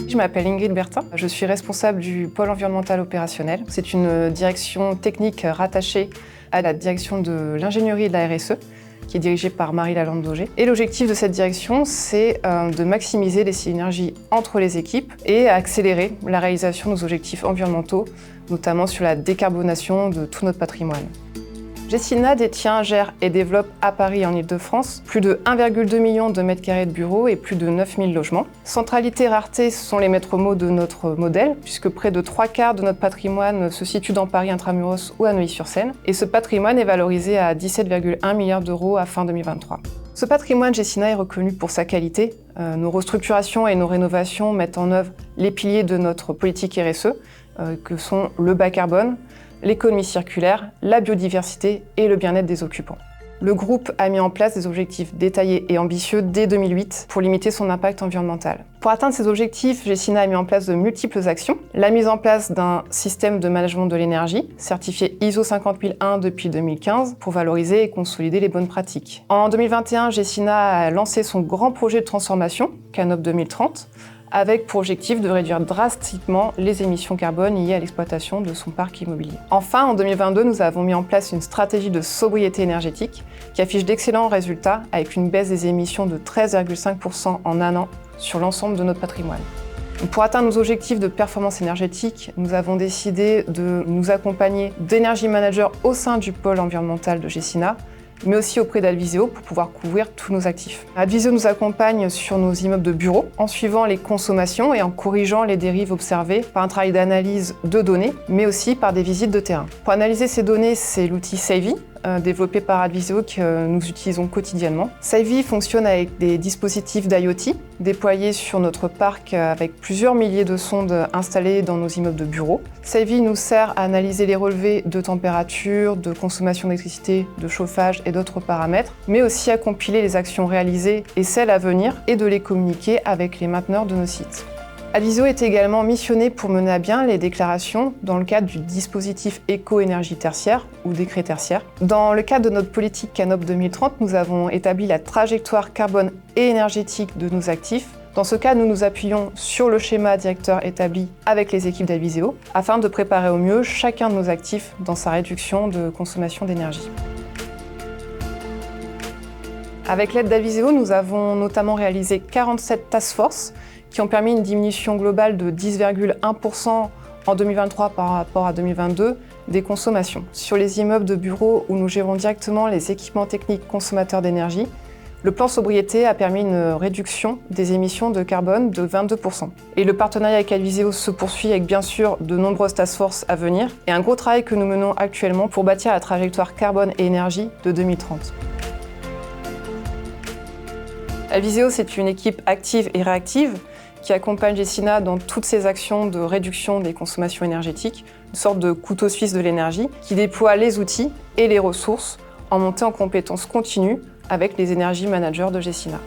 Je m'appelle Ingrid Bertin, je suis responsable du pôle environnemental opérationnel. C'est une direction technique rattachée à la direction de l'ingénierie et de la RSE, qui est dirigée par Marie Lalande Daugé. Et l'objectif de cette direction, c'est de maximiser les synergies entre les équipes et accélérer la réalisation de nos objectifs environnementaux, notamment sur la décarbonation de tout notre patrimoine. Gecina détient, gère et développe à Paris et en Ile-de-France plus de 1,2 million de mètres carrés de bureaux et plus de 9000 logements. Centralité et rareté sont les maîtres mots de notre modèle, puisque près de 3/4 de notre patrimoine se situe dans Paris intramuros ou à Neuilly-sur-Seine. Et ce patrimoine est valorisé à 17,1 milliards d'euros à fin 2023. Ce patrimoine Gecina est reconnu pour sa qualité. Nos restructurations et nos rénovations mettent en œuvre les piliers de notre politique RSE, que sont le bas carbone, l'économie circulaire, la biodiversité et le bien-être des occupants. Le groupe a mis en place des objectifs détaillés et ambitieux dès 2008 pour limiter son impact environnemental. Pour atteindre ces objectifs, Gecina a mis en place de multiples actions. La mise en place d'un système de management de l'énergie, certifié ISO 50001 depuis 2015, pour valoriser et consolider les bonnes pratiques. En 2021, Gecina a lancé son grand projet de transformation, Canop 2030, avec pour objectif de réduire drastiquement les émissions carbone liées à l'exploitation de son parc immobilier. Enfin, en 2022, nous avons mis en place une stratégie de sobriété énergétique qui affiche d'excellents résultats avec une baisse des émissions de 13,5% en un an sur l'ensemble de notre patrimoine. Pour atteindre nos objectifs de performance énergétique, nous avons décidé de nous accompagner d'Energy Manager au sein du pôle environnemental de Gecina, mais aussi auprès d'Adviseo pour pouvoir couvrir tous nos actifs. Adviseo nous accompagne sur nos immeubles de bureaux en suivant les consommations et en corrigeant les dérives observées par un travail d'analyse de données, mais aussi par des visites de terrain. Pour analyser ces données, c'est l'outil Savvy, développé par Adviseo que nous utilisons quotidiennement. Savvy fonctionne avec des dispositifs d'IoT déployés sur notre parc avec plusieurs milliers de sondes installées dans nos immeubles de bureaux. Savvy nous sert à analyser les relevés de température, de consommation d'électricité, de chauffage et d'autres paramètres, mais aussi à compiler les actions réalisées et celles à venir et de les communiquer avec les mainteneurs de nos sites. Adviseo est également missionné pour mener à bien les déclarations dans le cadre du dispositif éco-énergie tertiaire ou décret tertiaire. Dans le cadre de notre politique Canop 2030, nous avons établi la trajectoire carbone et énergétique de nos actifs. Dans ce cas, nous nous appuyons sur le schéma directeur établi avec les équipes d'Adviseo afin de préparer au mieux chacun de nos actifs dans sa réduction de consommation d'énergie. Avec l'aide d'Adviseo, nous avons notamment réalisé 47 task force qui ont permis une diminution globale de 10,1% en 2023 par rapport à 2022 des consommations. Sur les immeubles de bureaux où nous gérons directement les équipements techniques consommateurs d'énergie, le plan sobriété a permis une réduction des émissions de carbone de 22%. Et le partenariat avec Adviseo se poursuit avec bien sûr de nombreuses task force à venir et un gros travail que nous menons actuellement pour bâtir la trajectoire carbone et énergie de 2030. Adviseo, c'est une équipe active et réactive qui accompagne Gecina dans toutes ses actions de réduction des consommations énergétiques, une sorte de couteau suisse de l'énergie, qui déploie les outils et les ressources en montée en compétences continues avec les Energy Managers de Gecina.